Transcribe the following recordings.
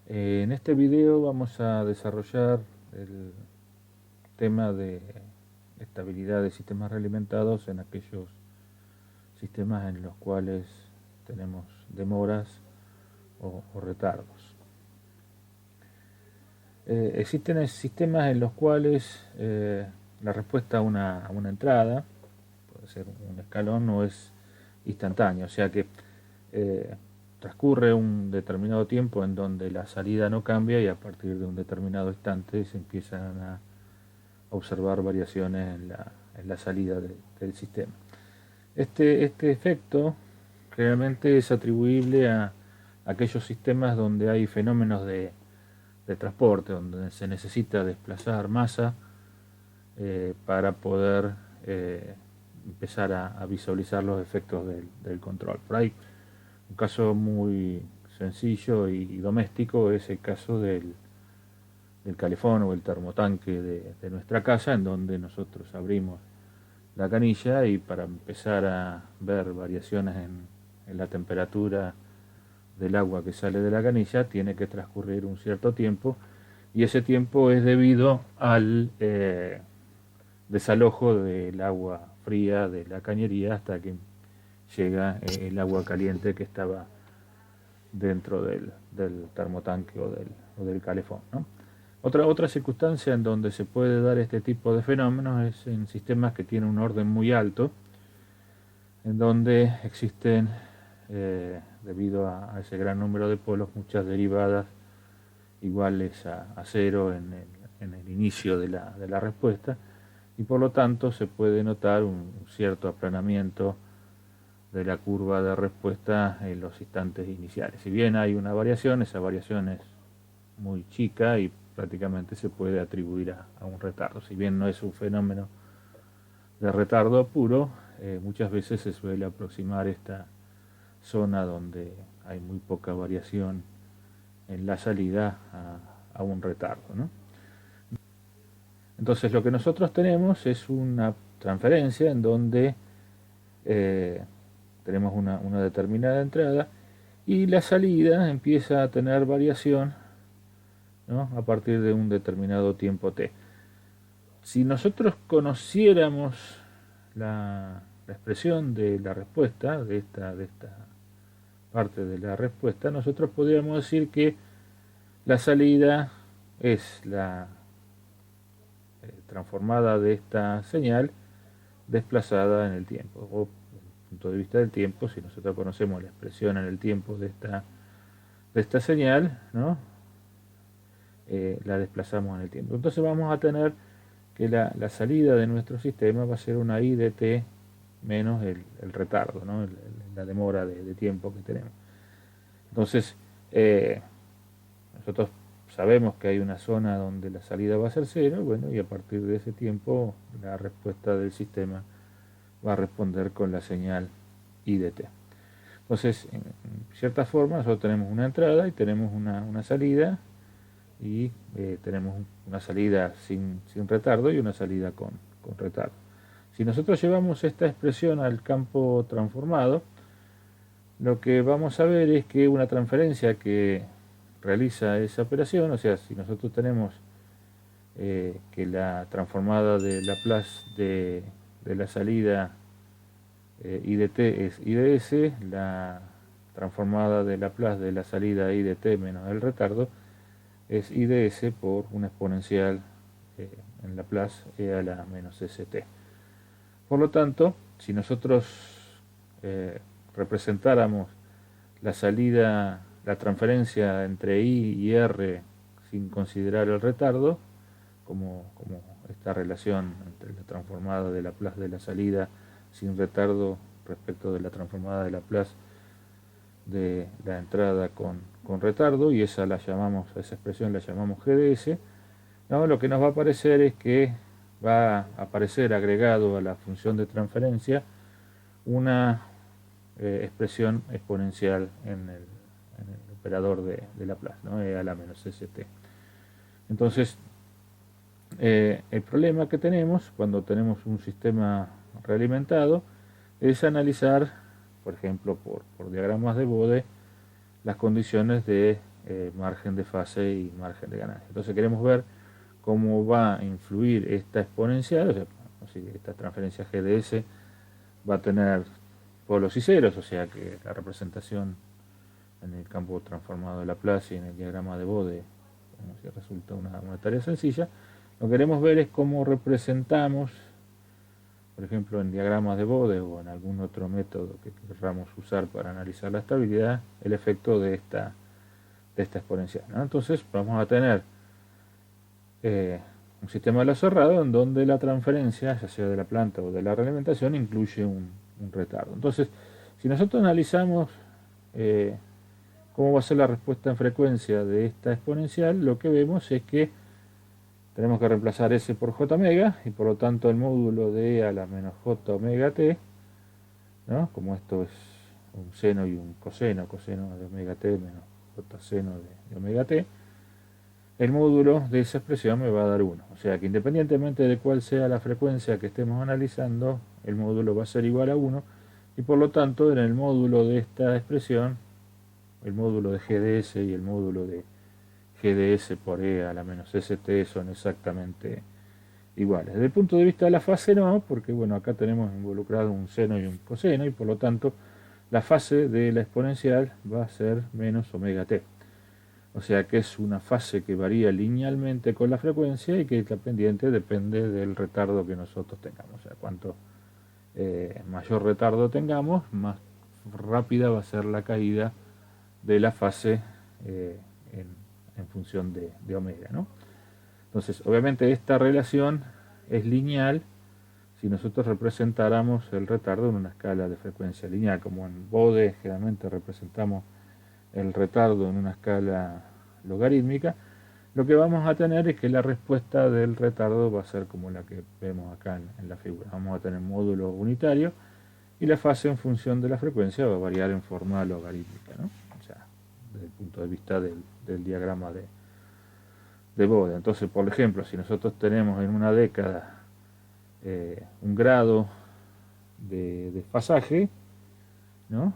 En este video vamos a desarrollar el tema de estabilidad de sistemas realimentados en aquellos sistemas en los cuales tenemos demoras o retardos. Existen sistemas en los cuales la respuesta a una entrada, puede ser un escalón, no es instantánea, o sea que transcurre un determinado tiempo en donde la salida no cambia y a partir de un determinado instante se empiezan a observar variaciones en la salida del sistema. Este efecto realmente es atribuible a aquellos sistemas donde hay fenómenos de transporte, donde se necesita desplazar masa para poder empezar a visualizar los efectos del control. Por ahí, un caso muy sencillo y doméstico es el caso del calefón o el termotanque de nuestra casa, en donde nosotros abrimos la canilla y para empezar a ver variaciones en la temperatura del agua que sale de la canilla tiene que transcurrir un cierto tiempo, y ese tiempo es debido al desalojo del agua fría de la cañería hasta que llega el agua caliente que estaba dentro del termotanque o del calefón, ¿no? Otra circunstancia en donde se puede dar este tipo de fenómenos es en sistemas que tienen un orden muy alto, en donde existen, debido a ese gran número de polos, muchas derivadas iguales a cero en el inicio de la respuesta, y por lo tanto se puede notar un cierto aplanamiento de la curva de respuesta en los instantes iniciales. Si bien hay una variación, esa variación es muy chica y prácticamente se puede atribuir a un retardo. Si bien no es un fenómeno de retardo puro, muchas veces se suele aproximar esta zona donde hay muy poca variación en la salida a un retardo, ¿no? Entonces lo que nosotros tenemos es una transferencia en donde tenemos una determinada entrada y la salida empieza a tener variación, ¿no?, a partir de un determinado tiempo t. Si nosotros conociéramos la expresión de la respuesta, de esta parte de la respuesta, nosotros podríamos decir que la salida es la transformada de esta señal desplazada en el tiempo, o desde el punto de vista del tiempo, si nosotros conocemos la expresión en el tiempo de esta señal, ¿no?, la desplazamos en el tiempo. Entonces vamos a tener que la salida de nuestro sistema va a ser una I de t menos el retardo, ¿no?, la demora de tiempo que tenemos. Entonces, nosotros sabemos que hay una zona donde la salida va a ser cero, bueno, y a partir de ese tiempo la respuesta del sistema va a responder con la señal I de t. Entonces, en cierta forma, nosotros tenemos una entrada y tenemos una salida, y tenemos una salida sin retardo y una salida con retardo. Si nosotros llevamos esta expresión al campo transformado, lo que vamos a ver es que una transferencia que realiza esa operación, o sea, si nosotros tenemos que la transformada de Laplace de la salida I de t es I de s, la transformada de Laplace de la salida I de t menos el retardo es I de s por una exponencial en Laplace e a la menos st. Por lo tanto, si nosotros representáramos la salida, la transferencia entre I y R sin considerar el retardo, como esta relación entre la transformada de Laplace de la salida sin retardo respecto de la transformada de Laplace de la entrada con retardo, y esa expresión la llamamos GDS, ¿no? Lo que nos va a aparecer es que va a aparecer agregado a la función de transferencia una expresión exponencial en el operador de Laplace, ¿no?, e a la menos st. Entonces, el problema que tenemos cuando tenemos un sistema realimentado es analizar, por ejemplo, por diagramas de Bode, las condiciones de margen de fase y margen de ganancia. Entonces queremos ver cómo va a influir esta exponencial, o sea, esta transferencia GDS va a tener polos y ceros, o sea que la representación en el campo transformado de Laplace y en el diagrama de Bode, como si resulta una tarea sencilla. Lo que queremos ver es cómo representamos, por ejemplo, en diagramas de Bode o en algún otro método que queramos usar para analizar la estabilidad, el efecto de esta exponencial, ¿no? Entonces vamos a tener un sistema de lo cerrado en donde la transferencia, ya sea de la planta o de la realimentación, incluye un retardo. Entonces, si nosotros analizamos cómo va a ser la respuesta en frecuencia de esta exponencial, lo que vemos es que tenemos que reemplazar S por J omega, y por lo tanto el módulo de E a la menos J omega t, ¿no? Como esto es un seno y un coseno de omega t menos J seno de omega t, el módulo de esa expresión me va a dar 1. O sea que independientemente de cuál sea la frecuencia que estemos analizando, el módulo va a ser igual a 1, y por lo tanto en el módulo de esta expresión, el módulo de GDS y el módulo de GDS por E a la menos ST son exactamente iguales. Desde el punto de vista de la fase no, porque bueno, acá tenemos involucrado un seno y un coseno, y por lo tanto la fase de la exponencial va a ser menos omega t. O sea que es una fase que varía linealmente con la frecuencia y que la pendiente depende del retardo que nosotros tengamos. O sea, cuanto mayor retardo tengamos, más rápida va a ser la caída de la fase en función de omega, ¿no? Entonces, obviamente esta relación es lineal si nosotros representáramos el retardo en una escala de frecuencia lineal, como en Bode generalmente representamos el retardo en una escala logarítmica. Lo que vamos a tener es que la respuesta del retardo va a ser como la que vemos acá en la figura. Vamos a tener módulo unitario y la fase en función de la frecuencia va a variar en forma logarítmica, ¿no? O sea, desde el punto de vista del diagrama de Bode. Entonces, por ejemplo, si nosotros tenemos en una década un grado de desfasaje, ¿no?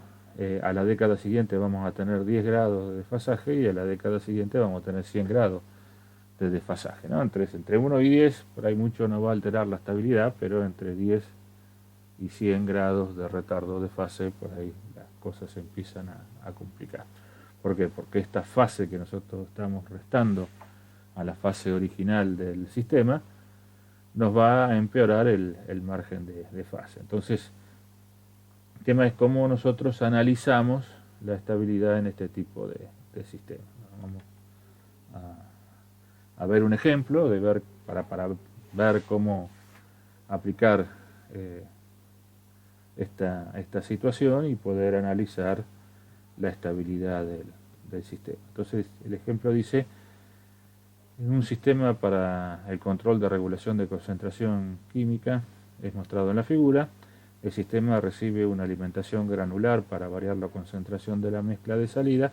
A la década siguiente vamos a tener 10 grados de desfasaje, y a la década siguiente vamos a tener 100 grados de desfasaje, ¿no? Entre 1 y 10, por ahí mucho no va a alterar la estabilidad, pero entre 10 y 100 grados de retardo de fase, por ahí las cosas se empiezan a complicar. ¿Por qué? Porque esta fase que nosotros estamos restando a la fase original del sistema nos va a empeorar el margen de fase. Entonces, el tema es cómo nosotros analizamos la estabilidad en este tipo de sistemas. Vamos a ver un ejemplo de ver para ver cómo aplicar esta situación y poder analizar la estabilidad del sistema. Entonces el ejemplo dice: en un sistema para el control de regulación de concentración química, es mostrado en la figura, el sistema recibe una alimentación granular para variar la concentración de la mezcla de salida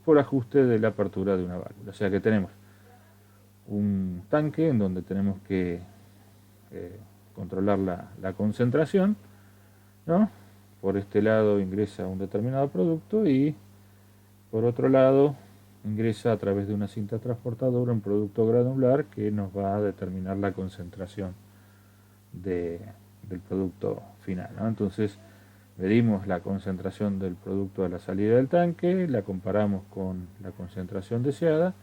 por ajuste de la apertura de una válvula. O sea que tenemos un tanque en donde tenemos que controlar la concentración, ¿no? Por este lado ingresa un determinado producto y por otro lado ingresa a través de una cinta transportadora un producto granular que nos va a determinar la concentración del producto final, ¿no? Entonces medimos la concentración del producto a la salida del tanque, la comparamos con la concentración deseada.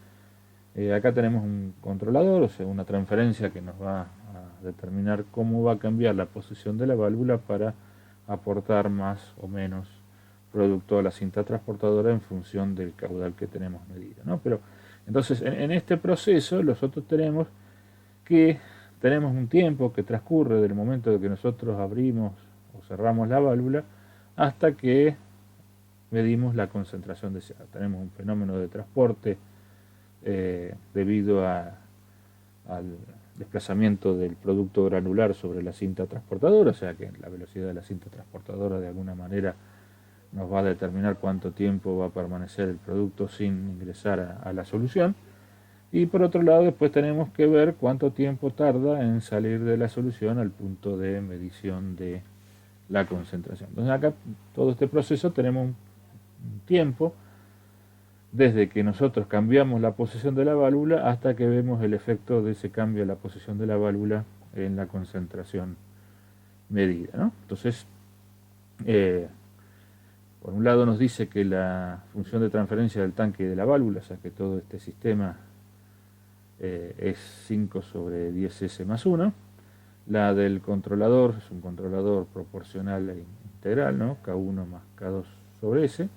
Acá tenemos un controlador, o sea, una transferencia que nos va a determinar cómo va a cambiar la posición de la válvula para aportar más o menos producto a la cinta transportadora en función del caudal que tenemos medido, ¿no? Pero entonces en este proceso nosotros tenemos un tiempo que transcurre del momento de que nosotros abrimos o cerramos la válvula hasta que medimos la concentración deseada. Tenemos un fenómeno de transporte debido al desplazamiento del producto granular sobre la cinta transportadora, o sea que la velocidad de la cinta transportadora de alguna manera nos va a determinar cuánto tiempo va a permanecer el producto sin ingresar a la solución. Y por otro lado después tenemos que ver cuánto tiempo tarda en salir de la solución al punto de medición de la concentración. Entonces acá todo este proceso tenemos un tiempo desde que nosotros cambiamos la posición de la válvula hasta que vemos el efecto de ese cambio de la posición de la válvula en la concentración medida, ¿no? Entonces, por un lado nos dice que la función de transferencia del tanque y de la válvula, o sea que todo este sistema es 5 sobre 10S más 1. La del controlador es un controlador proporcional e integral, ¿no? K1 más K2 sobre S.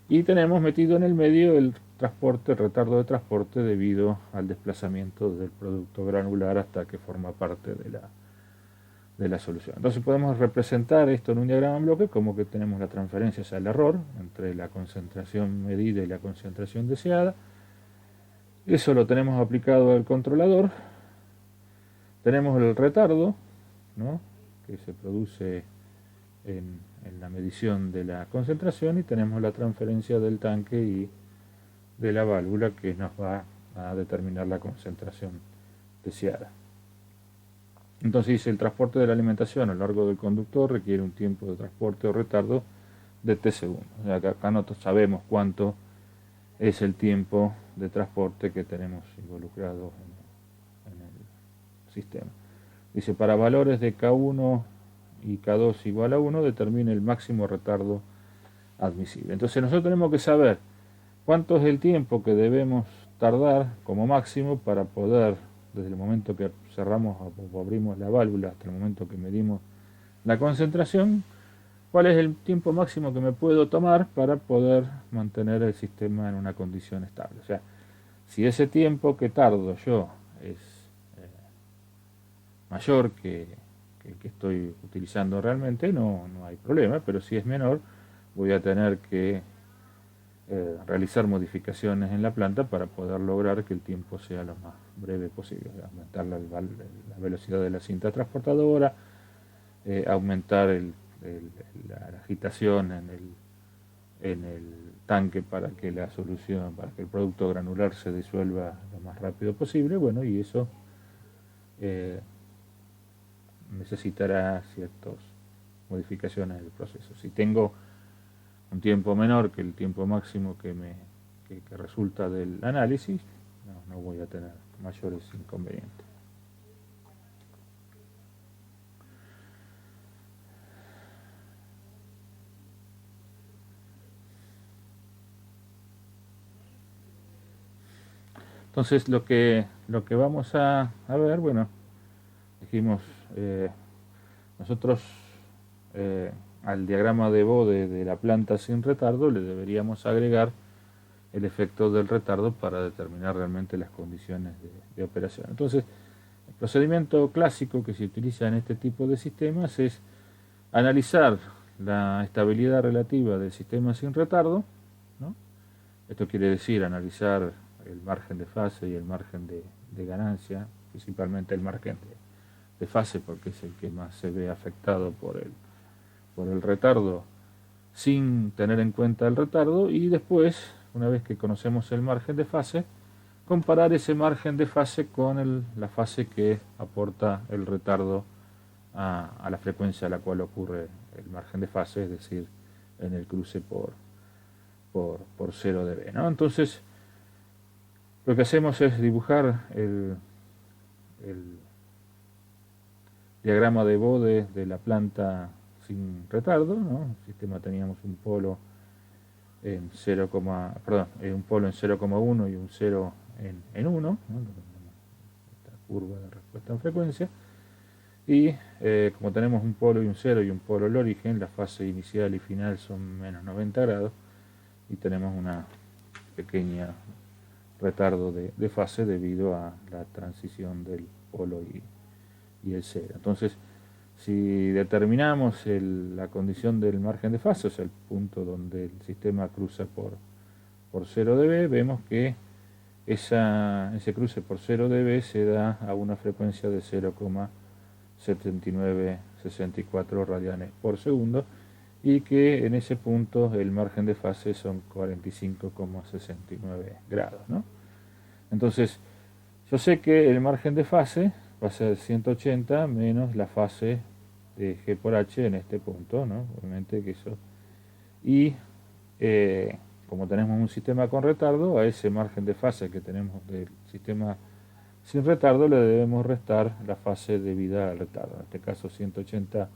Y tenemos metido en el medio el transporte, el retardo de transporte debido al desplazamiento del producto granular hasta que forma parte de la solución. Entonces podemos representar esto en un diagrama en bloque como que tenemos la transferencia, o sea, el error entre la concentración medida y la concentración deseada. Eso lo tenemos aplicado al controlador. Tenemos el retardo, ¿no?, que se produce en la medición de la concentración, y tenemos la transferencia del tanque y de la válvula que nos va a determinar la concentración deseada. Entonces dice, el transporte de la alimentación a lo largo del conductor requiere un tiempo de transporte o retardo de t segundos. O sea, acá nosotros sabemos cuánto es el tiempo de transporte que tenemos involucrado en el sistema. Dice, para valores de K1 y K2 igual a 1, determine el máximo retardo admisible. Entonces nosotros tenemos que saber cuánto es el tiempo que debemos tardar como máximo para poder, desde el momento que cerramos o abrimos la válvula hasta el momento que medimos la concentración, cuál es el tiempo máximo que me puedo tomar para poder mantener el sistema en una condición estable. O sea, si ese tiempo que tardo yo es mayor que el que estoy utilizando realmente, no hay problema, pero si es menor, voy a tener que realizar modificaciones en la planta para poder lograr que el tiempo sea lo más breve posible, aumentar la velocidad de la cinta transportadora, aumentar la agitación en el tanque para que la solución, para que el producto granular se disuelva lo más rápido posible. Bueno, y eso necesitará ciertas modificaciones del proceso. Si tengo un tiempo menor que el tiempo máximo que resulta del análisis, no voy a tener mayores inconvenientes. Entonces lo que vamos a ver, bueno, dijimos, nosotros al diagrama de Bode de la planta sin retardo le deberíamos agregar el efecto del retardo para determinar realmente las condiciones de operación. Entonces, el procedimiento clásico que se utiliza en este tipo de sistemas es analizar la estabilidad relativa del sistema sin retardo, ¿no? Esto quiere decir analizar el margen de fase y el margen de ganancia, principalmente el margen de fase, porque es el que más se ve afectado por el retardo, sin tener en cuenta el retardo, y después, una vez que conocemos el margen de fase, comparar ese margen de fase con la fase que aporta el retardo a la frecuencia a la cual ocurre el margen de fase, es decir, en el cruce por 0 dB, ¿no? Entonces, lo que hacemos es dibujar el diagrama de Bode de la planta sin retardo, ¿no? En el sistema teníamos un polo en 0,1 y un 0 en 1, ¿no? Esta curva de respuesta en frecuencia. Y como tenemos un polo y un 0 y un polo al origen, la fase inicial y final son menos 90 grados y tenemos una pequeña retardo de fase debido a la transición del polo y el 0. Entonces, si determinamos la condición del margen de fase, o sea, el punto donde el sistema cruza por 0 dB, vemos que ese cruce por 0 dB se da a una frecuencia de 0,7964 radianes por segundo, y que en ese punto el margen de fase son 45,69 grados, ¿no? Entonces, yo sé que el margen de fase va a ser 180 menos la fase de G por H en este punto, ¿no? Obviamente que eso. Y como tenemos un sistema con retardo, a ese margen de fase que tenemos del sistema sin retardo le debemos restar la fase debida al retardo, en este caso 180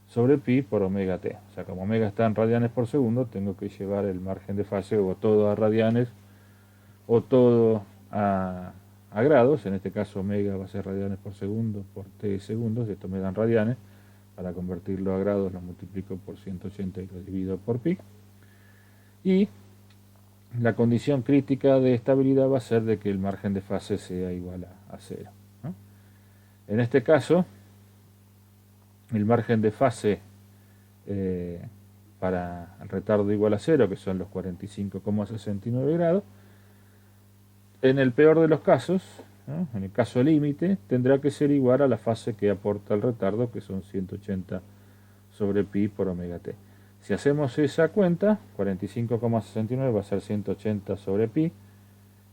sobre pi por omega t. O sea, como omega está en radianes por segundo, tengo que llevar el margen de fase o todo a radianes o todo a grados. En este caso omega va a ser radianes por segundo por t segundos, esto me dan radianes. Para convertirlo a grados lo multiplico por 180 y lo divido por pi. Y la condición crítica de estabilidad va a ser de que el margen de fase sea igual a 0, ¿no? En este caso, el margen de fase para el retardo igual a 0, que son los 45,69 grados, en el peor de los casos, ¿no? En el caso límite, tendrá que ser igual a la fase que aporta el retardo, que son 180 sobre pi por omega t. Si hacemos esa cuenta, 45,69 va a ser 180 sobre pi,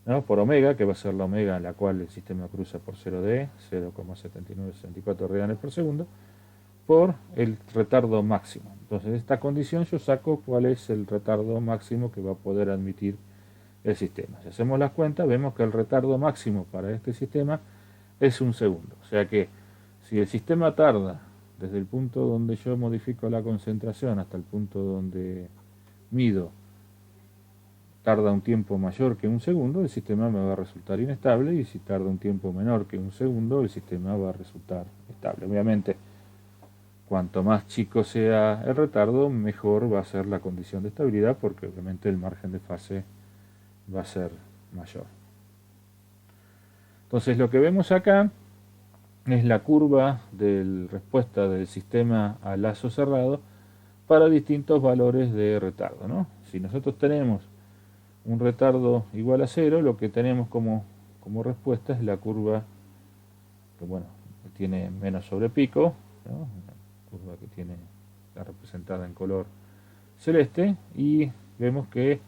¿no? Por omega, que va a ser la omega en la cual el sistema cruza por 0D, 0,7964 radianes por segundo, por el retardo máximo. Entonces, de esta condición yo saco cuál es el retardo máximo que va a poder admitir el sistema. Si hacemos las cuentas, vemos que el retardo máximo para este sistema es 1 segundo. O sea que si el sistema tarda desde el punto donde yo modifico la concentración hasta el punto donde mido, tarda un tiempo mayor que 1 segundo, el sistema me va a resultar inestable, y si tarda un tiempo menor que 1 segundo, el sistema va a resultar estable. Obviamente, cuanto más chico sea el retardo, mejor va a ser la condición de estabilidad, porque obviamente el margen de fase va a ser mayor. Entonces lo que vemos acá es la curva de respuesta del sistema a lazo cerrado para distintos valores de retardo, ¿no? Si nosotros tenemos un retardo igual a 0, lo que tenemos como respuesta es la curva que, bueno, tiene menos sobre pico, ¿no? Una curva que está representada en color celeste, y vemos que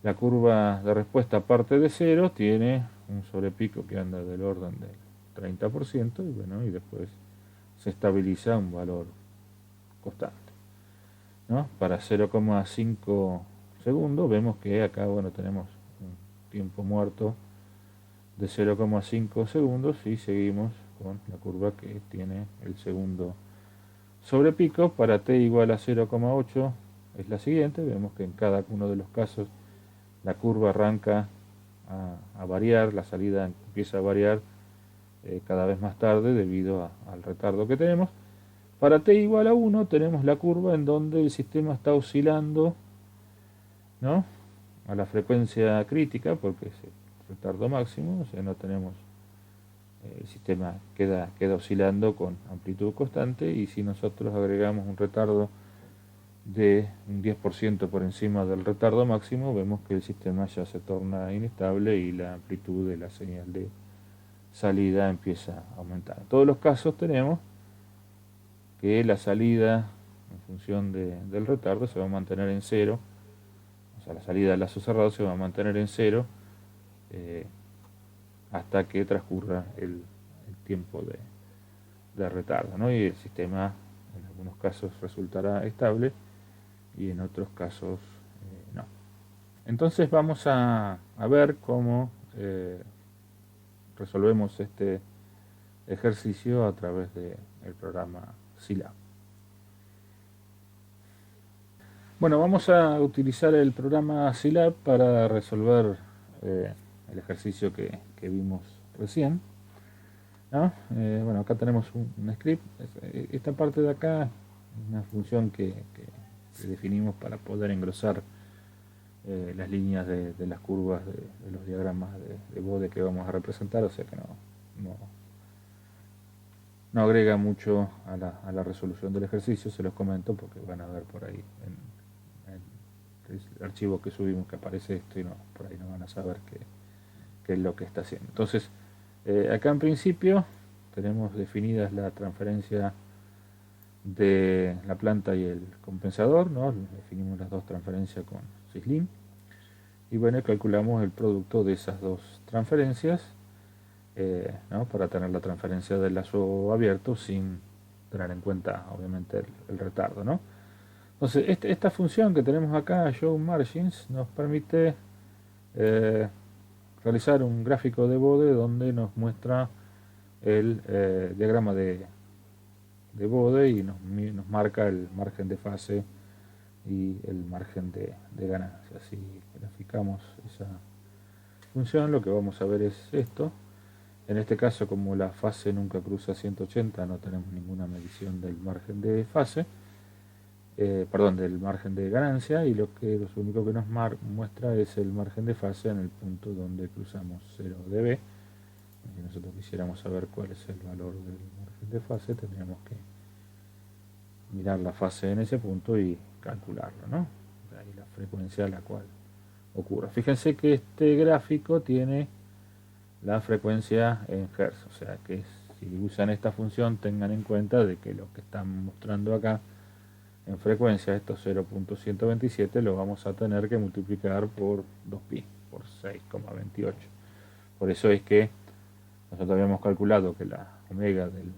la curva de respuesta aparte de 0 tiene un sobrepico que anda del orden del 30%, y bueno, y después se estabiliza un valor constante, ¿no? Para 0,5 segundos vemos que acá, bueno, tenemos un tiempo muerto de 0,5 segundos, y seguimos con la curva que tiene el segundo sobrepico. Para t igual a 0,8 es la siguiente. Vemos que en cada uno de los casos la curva arranca a variar, la salida empieza a variar cada vez más tarde debido al retardo que tenemos. Para t igual a 1 tenemos la curva en donde el sistema está oscilando, ¿no?, a la frecuencia crítica, porque es el retardo máximo. O sea, no tenemos, el sistema queda oscilando con amplitud constante, y si nosotros agregamos un retardo de un 10% por encima del retardo máximo, vemos que el sistema ya se torna inestable y la amplitud de la señal de salida empieza a aumentar. En todos los casos tenemos que la salida en función del retardo se va a mantener en cero. O sea, la salida del lazo cerrado se va a mantener en cero hasta que transcurra el tiempo de retardo, ¿no? Y el sistema en algunos casos resultará estable y en otros casos no. Entonces vamos a ver cómo resolvemos este ejercicio a través del programa Scilab. Bueno, vamos a utilizar el programa Scilab para resolver el ejercicio que vimos recién, ¿no? Bueno, acá tenemos un script. Esta parte de acá es una función que definimos para poder engrosar las líneas de las curvas de los diagramas de Bode que vamos a representar. O sea que no agrega mucho a la resolución del ejercicio. Se los comento porque van a ver por ahí en el archivo que subimos que aparece esto, y por ahí no van a saber qué es lo que está haciendo. Entonces, acá en principio tenemos definidas la transferencia de la planta y el compensador, ¿no? Definimos las dos transferencias con Syslin, y bueno, calculamos el producto de esas dos transferencias, ¿no?, para tener la transferencia del lazo abierto sin tener en cuenta obviamente el retardo, ¿no? Entonces, esta función que tenemos acá, show margins, nos permite eh, realizar un gráfico de bode donde nos muestra el diagrama de bode y nos marca el margen de fase y el margen de ganancia. Si graficamos esa función, lo que vamos a ver es esto. En este caso, como la fase nunca cruza 180, no tenemos ninguna medición del margen de fase, perdón, del margen de ganancia, y lo único que nos muestra es el margen de fase en el punto donde cruzamos 0 dB. Si nosotros quisiéramos saber cuál es el valor del margen de fase, tendríamos que mirar la fase en ese punto y calcularlo, ¿no? Ahí la frecuencia a la cual ocurre. Fíjense que este gráfico tiene la frecuencia en Hz, o sea que si usan esta función tengan en cuenta de que lo que están mostrando acá en frecuencia, estos 0.127, lo vamos a tener que multiplicar por 2pi, por 6,28. Por eso es que nosotros habíamos calculado que la omega del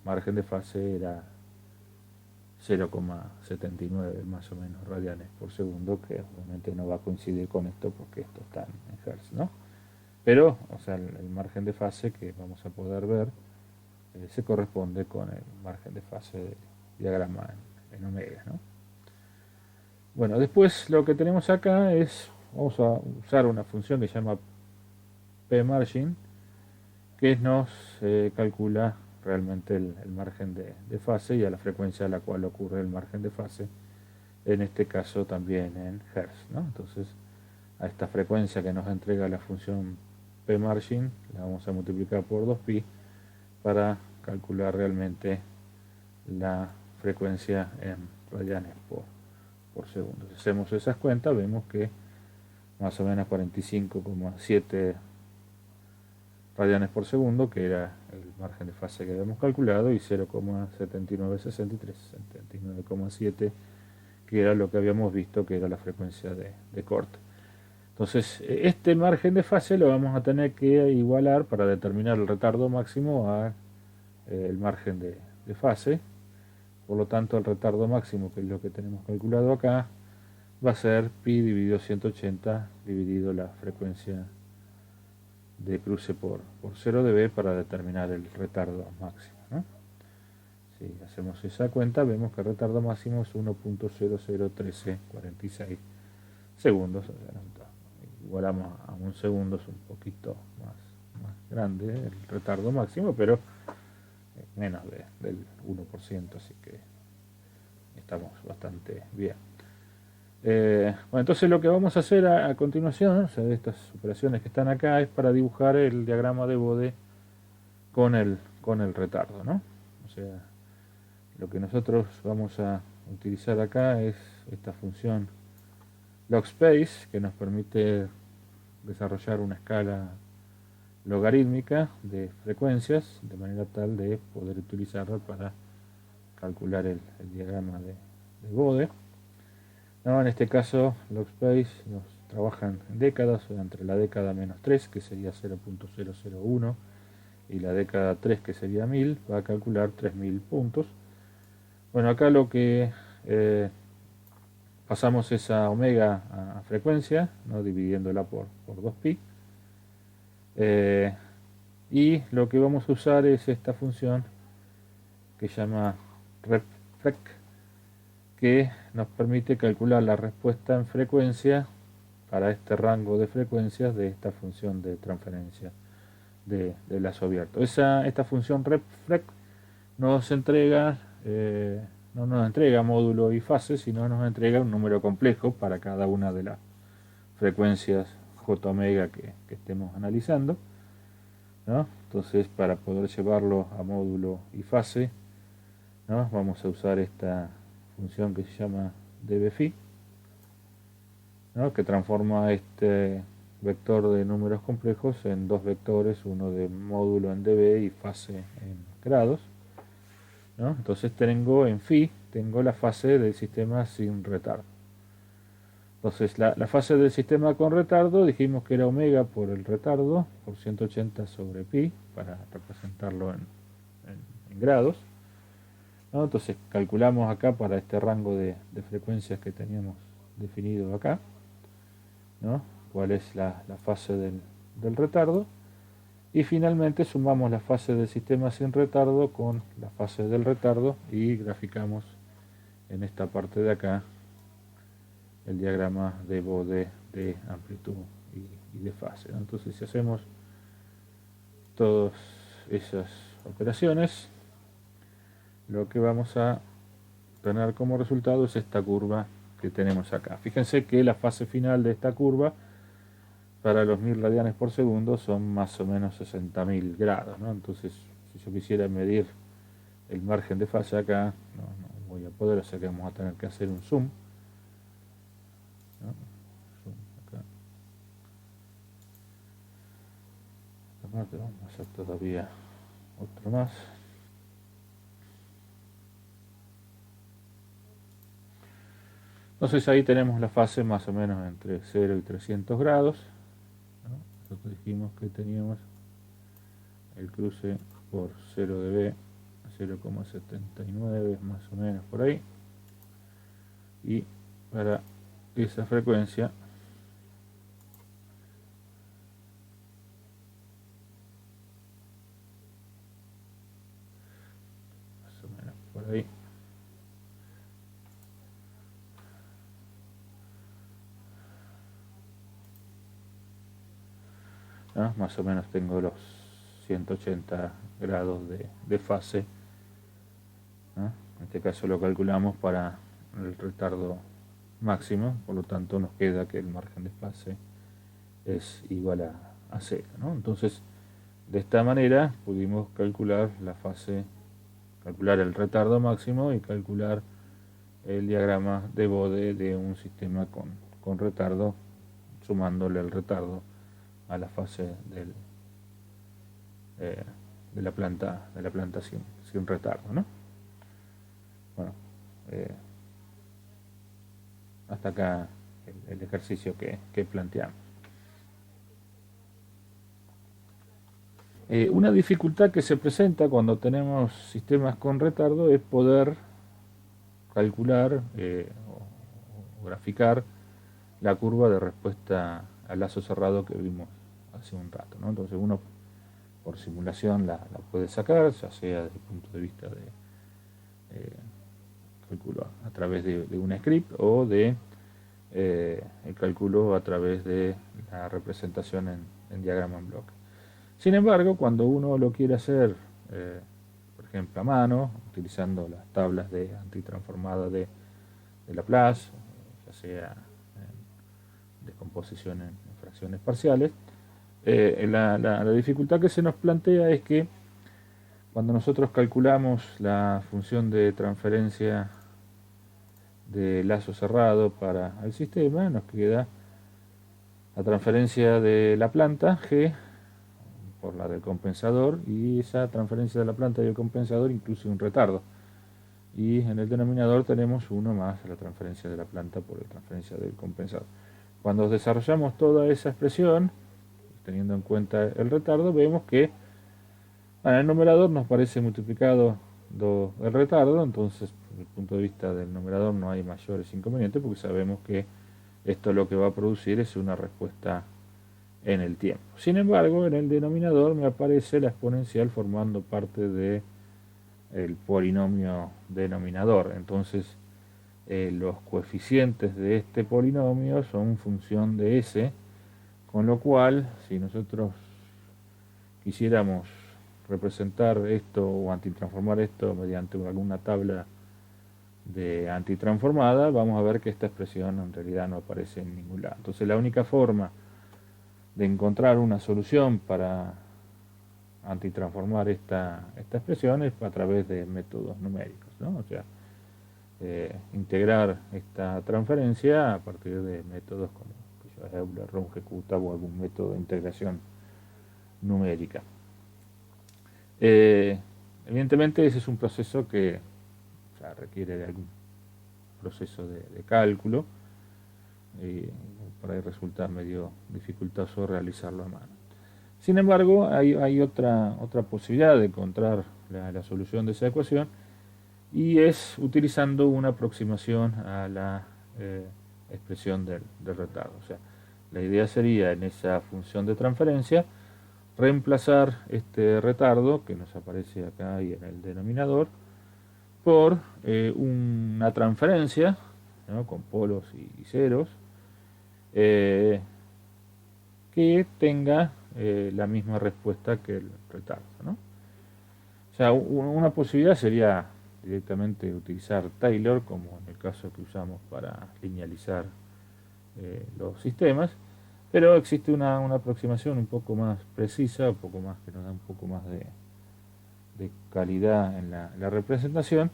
margen de fase era 0,79 más o menos radianes por segundo, que obviamente no va a coincidir con esto porque esto está en Hz, ¿no? Pero, o sea, el margen de fase que vamos a poder ver se corresponde con el margen de fase del diagrama en omega, ¿no? Bueno, después lo que tenemos acá es, vamos a usar una función que se llama pmargin, que nos calcula realmente el margen de fase y a la frecuencia a la cual ocurre el margen de fase, en este caso también en Hz, ¿no? Entonces, a esta frecuencia que nos entrega la función pmargin, la vamos a multiplicar por 2pi para calcular realmente la frecuencia en radianes por segundo. Si hacemos esas cuentas, vemos que más o menos 45,7 radianes por segundo, que era el margen de fase que habíamos calculado, y 0,7963, 79,7, que era lo que habíamos visto que era la frecuencia de corte. Entonces, este margen de fase lo vamos a tener que igualar para determinar el retardo máximo a el margen de fase. Por lo tanto, el retardo máximo, que es lo que tenemos calculado acá, va a ser pi dividido 180 dividido la frecuencia de cruce por 0 dB para determinar el retardo máximo, ¿no? Si hacemos esa cuenta, vemos que el retardo máximo es 1.001346 segundos. O sea, igualamos a un segundo, es un poquito más grande el retardo máximo, pero menos del 1%, así que estamos bastante bien. Bueno, entonces lo que vamos a hacer a continuación, o sea, de estas operaciones que están acá, es para dibujar el diagrama de bode con el retardo, ¿no? O sea, lo que nosotros vamos a utilizar acá es esta función logspace, que nos permite desarrollar una escala logarítmica de frecuencias, de manera tal de poder utilizarla para calcular el diagrama de bode. No, en este caso, logspace nos trabajan en décadas, entre la década -3, que sería 0.001, y la década 3, que sería 1000, va a calcular 3000 puntos. Bueno, acá lo que pasamos esa omega a frecuencia, ¿no? Dividiéndola por 2pi. Y lo que vamos a usar es esta función que se llama refrec, que nos permite calcular la respuesta en frecuencia para este rango de frecuencias de esta función de transferencia de lazo abierto. Esta función refrec nos entrega, no nos entrega módulo y fase, sino nos entrega un número complejo para cada una de las frecuencias j omega que estemos analizando, ¿no? Entonces, para poder llevarlo a módulo y fase, ¿no? Vamos a usar esta función que se llama dbFi, ¿no? Que transforma este vector de números complejos en dos vectores, uno de módulo en dB y fase en grados, ¿no? Entonces tengo en Phi, tengo la fase del sistema sin retardo. Entonces la fase del sistema con retardo dijimos que era omega por el retardo, por 180 sobre pi, para representarlo en grados. ¿no? Entonces calculamos acá para este rango de frecuencias que teníamos definido acá, ¿no? Cuál es la fase del retardo, y finalmente sumamos la fase del sistema sin retardo con la fase del retardo y graficamos en esta parte de acá el diagrama de bode de amplitud y de fase, ¿no? Entonces si hacemos todas esas operaciones, lo que vamos a tener como resultado es esta curva que tenemos acá. Fíjense que la fase final de esta curva para los 1000 radianes por segundo son más o menos 60.000 grados, ¿no? Entonces, si yo quisiera medir el margen de fase acá, no voy a poder, o sea que vamos a tener que hacer un zoom, ¿no? Zoom acá. Esta parte vamos a hacer todavía otro más. Entonces ahí tenemos la fase más o menos entre 0 y 300 grados, ¿no? Nosotros dijimos que teníamos el cruce por 0 dB, 0,79 más o menos por ahí, y para esa frecuencia más o menos por ahí ¿no? Más o menos tengo los 180 grados de fase, ¿no? En este caso lo calculamos para el retardo máximo, por lo tanto nos queda que el margen de fase es igual a 0, ¿no? Entonces de esta manera pudimos calcular la fase, calcular el retardo máximo y calcular el diagrama de bode de un sistema con retardo, sumándole el retardo a la fase de la planta sin retardo, ¿no? Bueno, hasta acá el ejercicio que planteamos. Una dificultad que se presenta cuando tenemos sistemas con retardo es poder calcular o graficar la curva de respuesta al lazo cerrado que vimos hace un rato, ¿no? Entonces uno por simulación la puede sacar, ya sea desde el punto de vista de cálculo a través de un script o de el cálculo a través de la representación en diagrama en bloque. Sin embargo, cuando uno lo quiere hacer, por ejemplo, a mano, utilizando las tablas de antitransformada de Laplace, ya sea en descomposición en fracciones parciales, la dificultad que se nos plantea es que cuando nosotros calculamos la función de transferencia de lazo cerrado para el sistema, nos queda la transferencia de la planta G por la del compensador, y esa transferencia de la planta y el compensador incluye un retardo, y en el denominador tenemos uno más la transferencia de la planta por la transferencia del compensador. Cuando desarrollamos toda esa expresión teniendo en cuenta el retardo, vemos que en el numerador nos parece multiplicado el retardo, entonces desde el punto de vista del numerador no hay mayores inconvenientes porque sabemos que esto lo que va a producir es una respuesta en el tiempo. Sin embargo, en el denominador me aparece la exponencial formando parte de el polinomio denominador. Entonces los coeficientes de este polinomio son función de s, con lo cual si nosotros quisiéramos representar esto o antitransformar esto mediante alguna tabla de antitransformada, vamos a ver que esta expresión en realidad no aparece en ningún lado. Entonces la única forma de encontrar una solución para antitransformar esta expresión es a través de métodos numéricos, ¿no? O sea, integrar esta transferencia a partir de métodos como Euler, Runge, Q-Tab o algún método de integración numérica. Evidentemente ese es un proceso que requiere de algún proceso de cálculo y por ahí resulta medio dificultoso realizarlo a mano. Sin embargo, hay otra posibilidad de encontrar la solución de esa ecuación, y es utilizando una aproximación a la expresión del retardo. O sea, la idea sería en esa función de transferencia reemplazar este retardo que nos aparece acá y en el denominador por una transferencia, ¿no?, con polos y ceros, eh, que tenga la misma respuesta que el retardo, ¿no? O sea, una posibilidad sería directamente utilizar Taylor, como en el caso que usamos para linealizar los sistemas, pero existe una aproximación un poco más precisa, un poco más que nos da un poco más de calidad en la representación,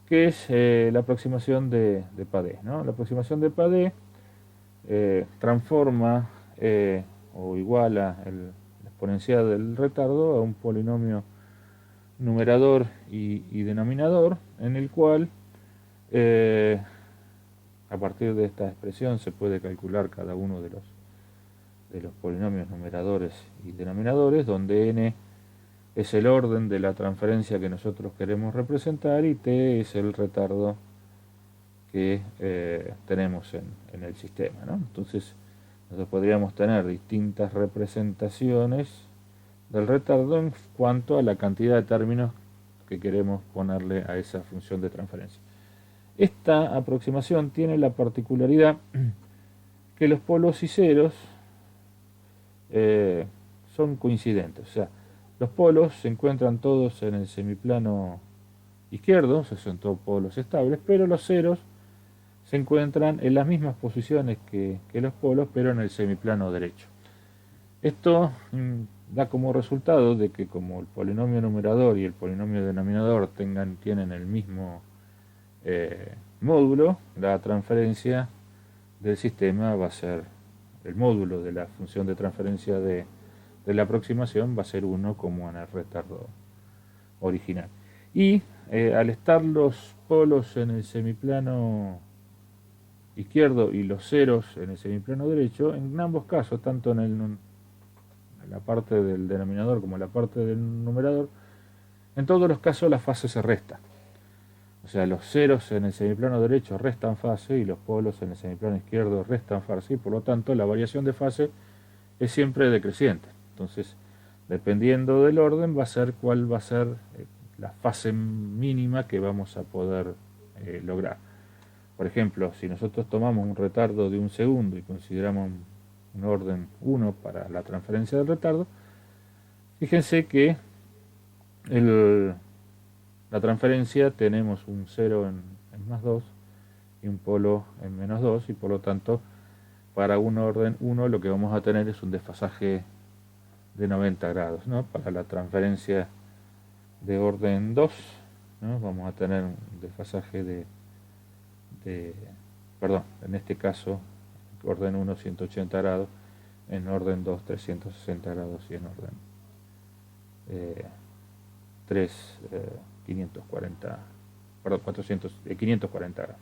que es la aproximación de Padé, ¿no? La aproximación de Padé transforma o iguala la exponencial del retardo a un polinomio numerador y denominador, en el cual a partir de esta expresión se puede calcular cada uno de los polinomios numeradores y denominadores, donde n es el orden de la transferencia que nosotros queremos representar y t es el retardo que tenemos en el sistema, ¿no? Entonces nosotros podríamos tener distintas representaciones del retardo en cuanto a la cantidad de términos que queremos ponerle a esa función de transferencia. Esta aproximación tiene la particularidad que los polos y ceros son coincidentes. O sea, los polos se encuentran todos en el semiplano izquierdo, o sea, son todos polos estables, pero los ceros se encuentran en las mismas posiciones que los polos, pero en el semiplano derecho. Esto da como resultado de que como el polinomio numerador y el polinomio denominador tienen el mismo módulo, la transferencia del sistema va a ser, el módulo de la función de transferencia de la aproximación va a ser 1 como en el retardo original. Y al estar los polos en el semiplano izquierdo y los ceros en el semiplano derecho, en ambos casos, tanto en la parte del denominador como en la parte del numerador, en todos los casos la fase se resta. O sea, los ceros en el semiplano derecho restan fase y los polos en el semiplano izquierdo restan fase, y por lo tanto la variación de fase es siempre decreciente. Entonces, dependiendo del orden, va a ser cuál va a ser la fase mínima que vamos a poder lograr. Por ejemplo, si nosotros tomamos un retardo de 1 segundo y consideramos un orden 1 para la transferencia del retardo, fíjense que la transferencia tenemos un 0 en más 2 y un polo en menos 2, y por lo tanto para un orden 1 lo que vamos a tener es un desfasaje de 90 grados, ¿no? Para la transferencia de orden 2, ¿no?, vamos a tener un desfasaje perdón, en este caso orden 1 180 grados, en orden 2 360 grados y en orden 3 540 grados.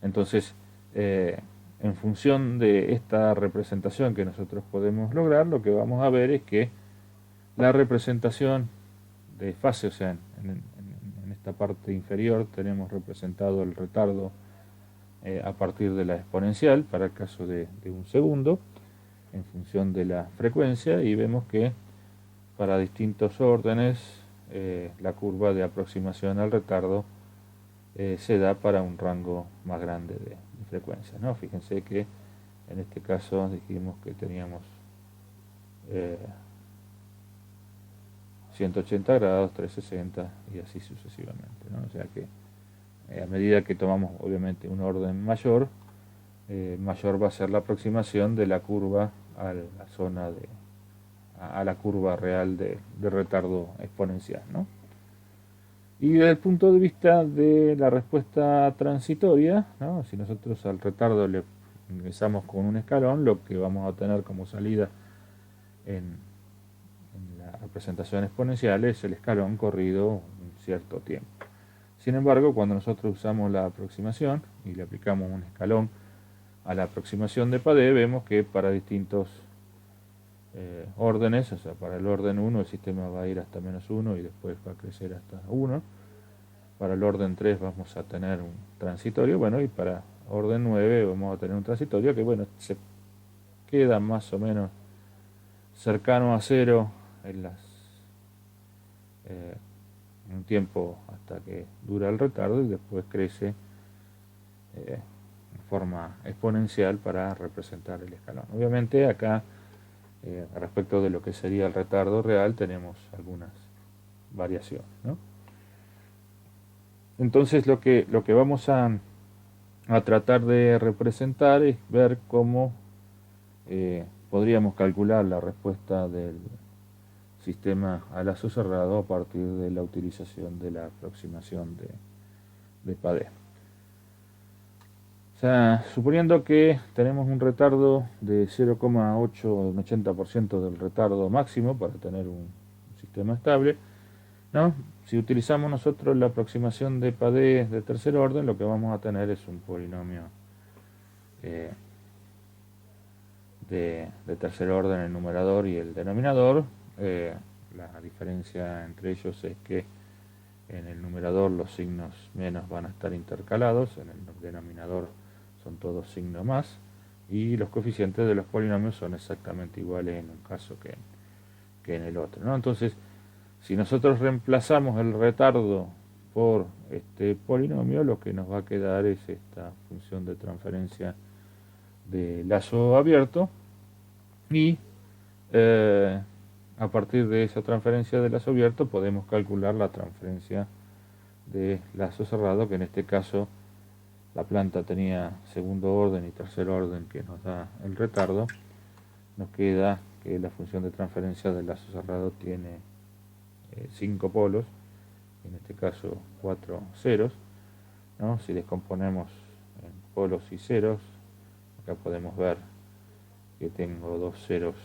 Entonces, en función de esta representación que nosotros podemos lograr, lo que vamos a ver es que la representación de fase, o sea, en esta parte inferior tenemos representado el retardo a partir de la exponencial para el caso de 1 segundo en función de la frecuencia, y vemos que para distintos órdenes la curva de aproximación al retardo se da para un rango más grande de frecuencia, ¿no? Fíjense que en este caso dijimos que teníamos 180 grados, 360 y así sucesivamente, ¿no? O sea que a medida que tomamos obviamente un orden mayor, mayor va a ser la aproximación de la curva a la zona a la curva real de retardo exponencial, ¿no? Y desde el punto de vista de la respuesta transitoria, ¿no?, si nosotros al retardo le ingresamos con un escalón, lo que vamos a tener como salida en la representación exponencial es el escalón corrido un cierto tiempo. Sin embargo, cuando nosotros usamos la aproximación y le aplicamos un escalón a la aproximación de Padé, vemos que para distintos órdenes, o sea, para el orden 1 el sistema va a ir hasta -1 y después va a crecer hasta 1, para el orden 3 vamos a tener un transitorio, bueno, y para orden 9 vamos a tener un transitorio que, bueno, se queda más o menos cercano a cero en un tiempo hasta que dura el retardo y después crece en forma exponencial para representar el escalón. Obviamente acá, respecto de lo que sería el retardo real, tenemos algunas variaciones, ¿no? Entonces lo que vamos a tratar de representar es ver cómo podríamos calcular la respuesta del sistema a lazo cerrado a partir de la utilización de la aproximación de Padé. O sea, suponiendo que tenemos un retardo de 0,8 o un 80% del retardo máximo para tener un sistema estable, ¿no? Si utilizamos nosotros la aproximación de Padé de tercer orden, lo que vamos a tener es un polinomio de tercer orden, el numerador y el denominador. La diferencia entre ellos es que en el numerador los signos menos van a estar intercalados, en el denominador son todos signos más, y los coeficientes de los polinomios son exactamente iguales en un caso que en el otro, ¿no? Entonces, si nosotros reemplazamos el retardo por este polinomio, lo que nos va a quedar es esta función de transferencia de lazo abierto, y a partir de esa transferencia de lazo abierto podemos calcular la transferencia de lazo cerrado, que en este caso la planta tenía segundo orden y tercer orden, que nos da el retardo. Nos queda que la función de transferencia del lazo cerrado tiene 5 polos, en este caso 4 ceros, ¿no? Si descomponemos en polos y ceros, acá podemos ver que tengo dos ceros,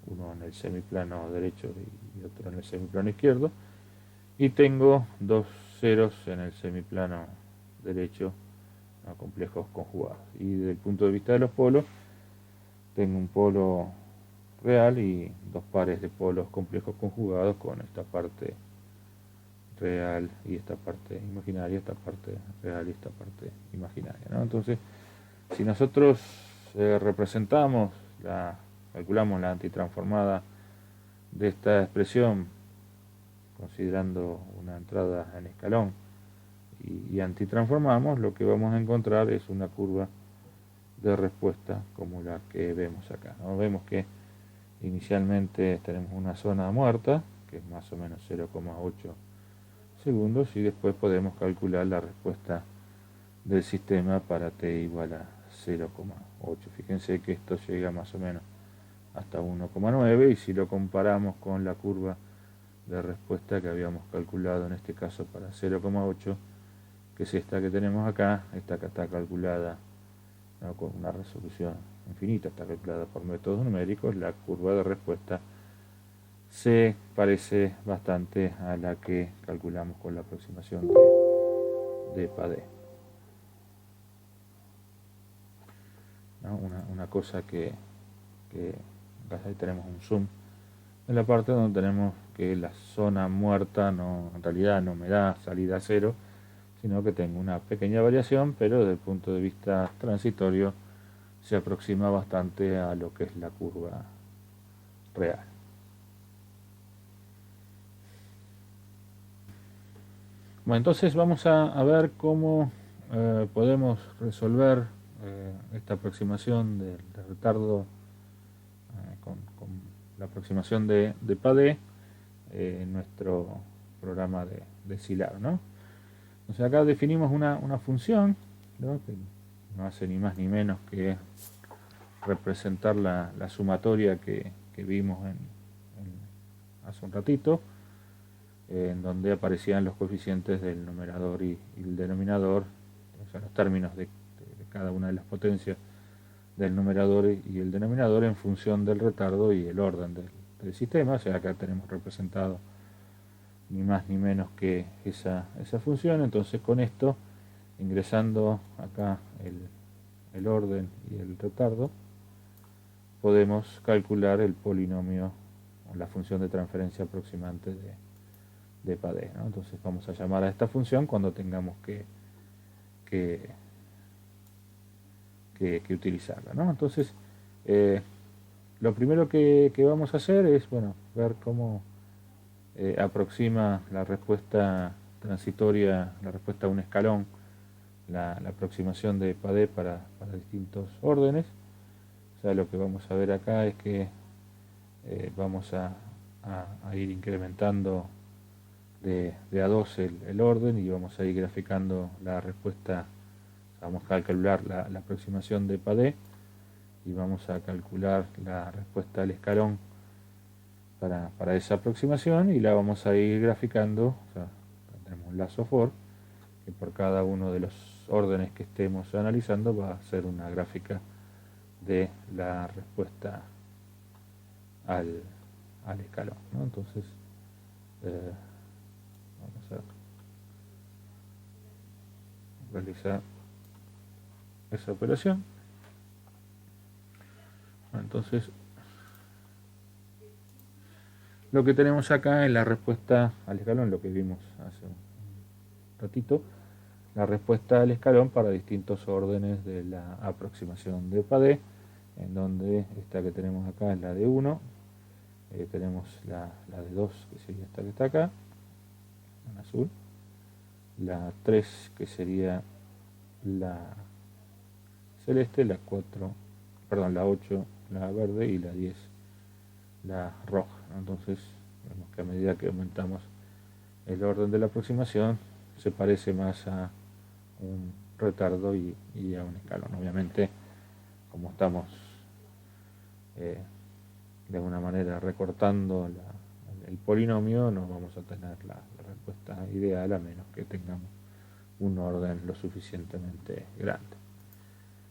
uno en el semiplano derecho y otro en el semiplano izquierdo, y tengo dos ceros en el semiplano derecho, ¿no? Complejos conjugados. Y desde el punto de vista de los polos, tengo un polo real y dos pares de polos complejos conjugados, con esta parte real y esta parte imaginaria, esta parte real y esta parte imaginaria, ¿no? Entonces, si nosotros representamos, calculamos la antitransformada de esta expresión, considerando una entrada en escalón, y antitransformamos, lo que vamos a encontrar es una curva de respuesta como la que vemos acá, ¿no? Vemos que inicialmente tenemos una zona muerta, que es más o menos 0,8 segundos, y después podemos calcular la respuesta del sistema para t igual a 0,8. Fíjense que esto llega más o menos hasta 1,9, y si lo comparamos con la curva de respuesta que habíamos calculado en este caso para 0,8, que es esta que tenemos acá, esta que está calculada, ¿no?, con una resolución infinita, está calculada por métodos numéricos, la curva de respuesta se parece bastante a la que calculamos con la aproximación de Padé, ¿no? Una cosa que acá tenemos un zoom en la parte donde tenemos que la zona muerta en realidad no me da salida a cero, sino que tengo una pequeña variación, pero desde el punto de vista transitorio se aproxima bastante a lo que es la curva real. Bueno, entonces vamos a ver cómo podemos resolver esta aproximación del retardo con la aproximación de Padé en nuestro programa de Szilard, ¿no? Entonces acá definimos una función, ¿no?, que no hace ni más ni menos que representar la sumatoria que vimos hace un ratito, en donde aparecían los coeficientes del numerador y el denominador, o sea, los términos de cada una de las potencias del numerador y el denominador en función del retardo y el orden del sistema. O sea, acá tenemos representado ni más ni menos que esa función. Entonces, con esto, ingresando acá el orden y el retardo, podemos calcular el polinomio o la función de transferencia aproximante de PADE, ¿no? Entonces vamos a llamar a esta función cuando tengamos que utilizarla, ¿no? Entonces, lo primero que vamos a hacer es, bueno, ver cómo aproxima la respuesta transitoria, la respuesta a un escalón, la aproximación de PADE para distintos órdenes. O sea, lo que vamos a ver acá es que vamos a ir incrementando de a 2 el orden y vamos a ir graficando la respuesta. O sea, vamos a calcular la aproximación de PADE y vamos a calcular la respuesta al escalón para esa aproximación y la vamos a ir graficando. O sea, tenemos un lazo for que por cada uno de los órdenes que estemos analizando va a ser una gráfica de la respuesta al escalón, ¿no? Entonces vamos a realizar esa operación. Entonces lo que tenemos acá es la respuesta al escalón, lo que vimos hace un ratito, la respuesta al escalón para distintos órdenes de la aproximación de PADE, en donde esta que tenemos acá es la de 1, tenemos la de 2, que sería esta que está acá, en azul, la 3, que sería la celeste, la 4, perdón, la 8, la verde, y la 10, la roja. Entonces vemos que a medida que aumentamos el orden de la aproximación se parece más a un retardo y a un escalón. Obviamente, como estamos de alguna manera recortando el polinomio, no vamos a tener la respuesta ideal a menos que tengamos un orden lo suficientemente grande.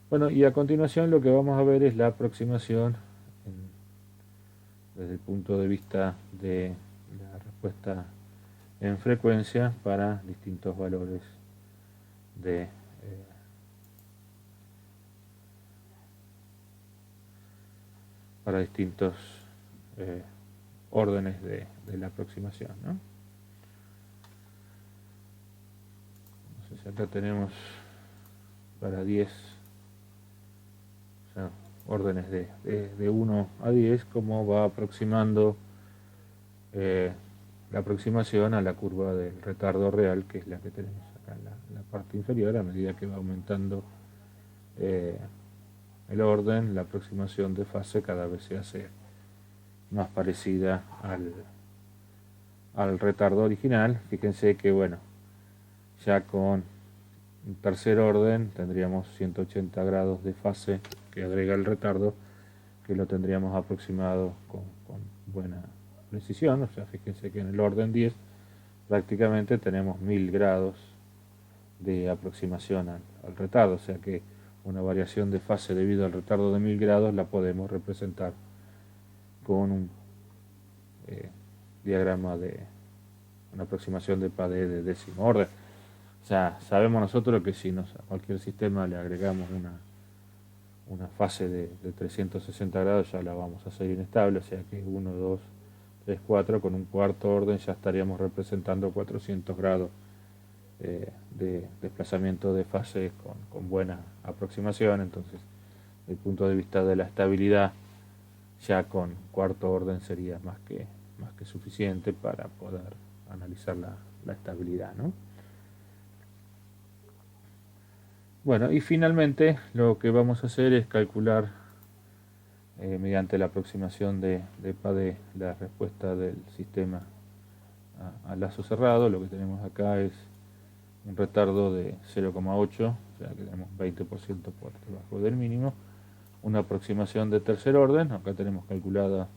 Bueno, y a continuación lo que vamos a ver es la aproximación desde el punto de vista de la respuesta en frecuencia para distintos valores de para distintos órdenes de la aproximación, ¿no? Entonces acá tenemos para 10, o sea, órdenes de 1 a 10, cómo va aproximando la aproximación a la curva del retardo real, que es la que tenemos acá en la parte inferior. A medida que va aumentando el orden, la aproximación de fase cada vez se hace más parecida al retardo original. Fíjense que, bueno, ya con un tercer orden tendríamos 180 grados de fase que agrega el retardo, que lo tendríamos aproximado con buena precisión. O sea, fíjense que en el orden 10 prácticamente tenemos 1000 grados de aproximación al retardo, o sea que una variación de fase debido al retardo de 1000 grados la podemos representar con un diagrama de una aproximación de PADE de décimo orden. O sea, sabemos nosotros que si a cualquier sistema le agregamos una fase de 360 grados, ya la vamos a hacer inestable. O sea que 1, 2, 3, 4, con un cuarto orden ya estaríamos representando 400 grados de desplazamiento de fase con buena aproximación. Entonces, desde el punto de vista de la estabilidad, ya con cuarto orden sería más que suficiente para poder analizar la estabilidad, ¿no? Bueno, y finalmente lo que vamos a hacer es calcular mediante la aproximación de PADE la respuesta del sistema al lazo cerrado. Lo que tenemos acá es un retardo de 0,8, o sea que tenemos 20% por debajo del mínimo. Una aproximación de tercer orden, acá tenemos calculada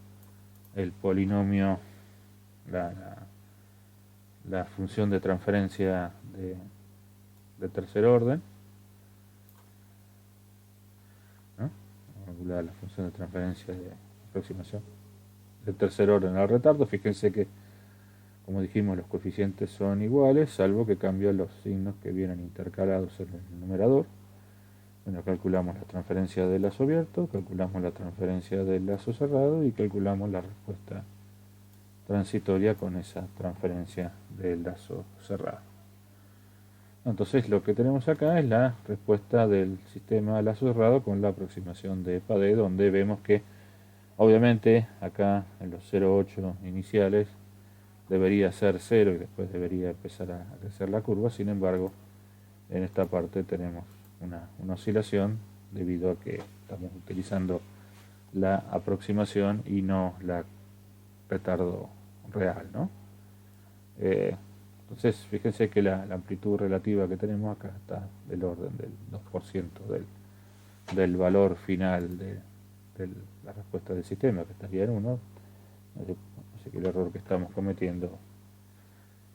el polinomio, la función de transferencia de tercer orden, ¿no? Calcular la función de transferencia de aproximación de tercer orden al retardo. Fíjense que, como dijimos, los coeficientes son iguales, salvo que cambian los signos que vienen intercalados en el numerador. Bueno, calculamos la transferencia del lazo abierto, calculamos la transferencia del lazo cerrado y calculamos la respuesta transitoria con esa transferencia del lazo cerrado. Entonces lo que tenemos acá es la respuesta del sistema lazo cerrado con la aproximación de PADE, donde vemos que obviamente acá en los 0,8 iniciales debería ser 0 y después debería empezar a crecer la curva. Sin embargo, en esta parte tenemos una oscilación debido a que estamos utilizando la aproximación y no la retardo real, ¿no? Entonces, fíjense que la amplitud relativa que tenemos acá está del orden del 2% del valor final de la respuesta del sistema, que estaría en 1. Así que el error que estamos cometiendo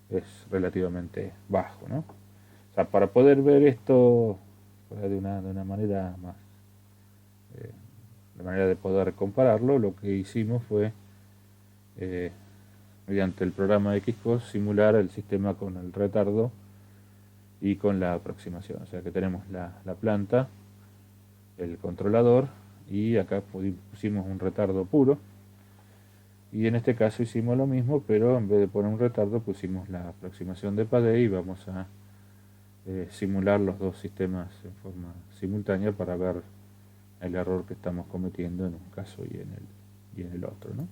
es relativamente bajo, ¿no? O sea, para poder ver esto de una manera más, de manera de poder compararlo, lo que hicimos fue, mediante el programa de Xcos, simular el sistema con el retardo y con la aproximación. O sea que tenemos la planta, el controlador, y acá pusimos un retardo puro. Y en este caso hicimos lo mismo, pero en vez de poner un retardo pusimos la aproximación de PADE y vamos a simular los dos sistemas en forma simultánea para ver el error que estamos cometiendo en un caso y en el otro, ¿no?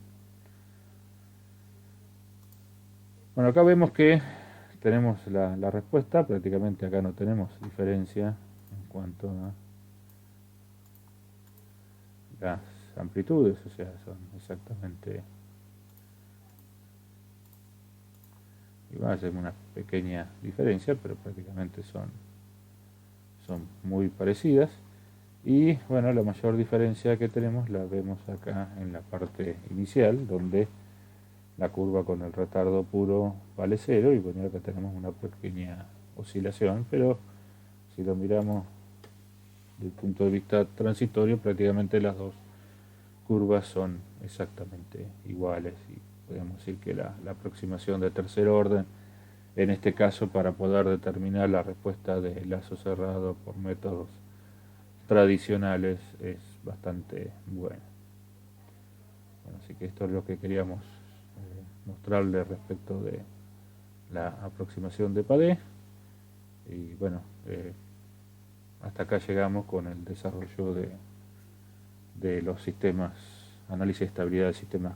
Bueno, acá vemos que tenemos la respuesta, prácticamente acá no tenemos diferencia en cuanto a las amplitudes, o sea, son exactamente igual, hay una pequeña diferencia, pero prácticamente son muy parecidas. Y bueno, la mayor diferencia que tenemos la vemos acá en la parte inicial, donde la curva con el retardo puro vale 0 y bueno, acá tenemos una pequeña oscilación, pero si lo miramos desde el punto de vista transitorio, prácticamente las dos curvas son exactamente iguales y podemos decir que la aproximación de tercer orden, en este caso para poder determinar la respuesta de lazo cerrado por métodos tradicionales, es bastante buena. Bueno, así que esto es lo que queríamos mostrarle respecto de la aproximación de PADE. Y bueno, hasta acá llegamos con el desarrollo de los sistemas, análisis de estabilidad de sistemas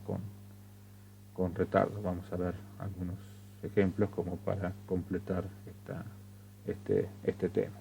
con retardo. Vamos a ver algunos ejemplos como para completar este tema.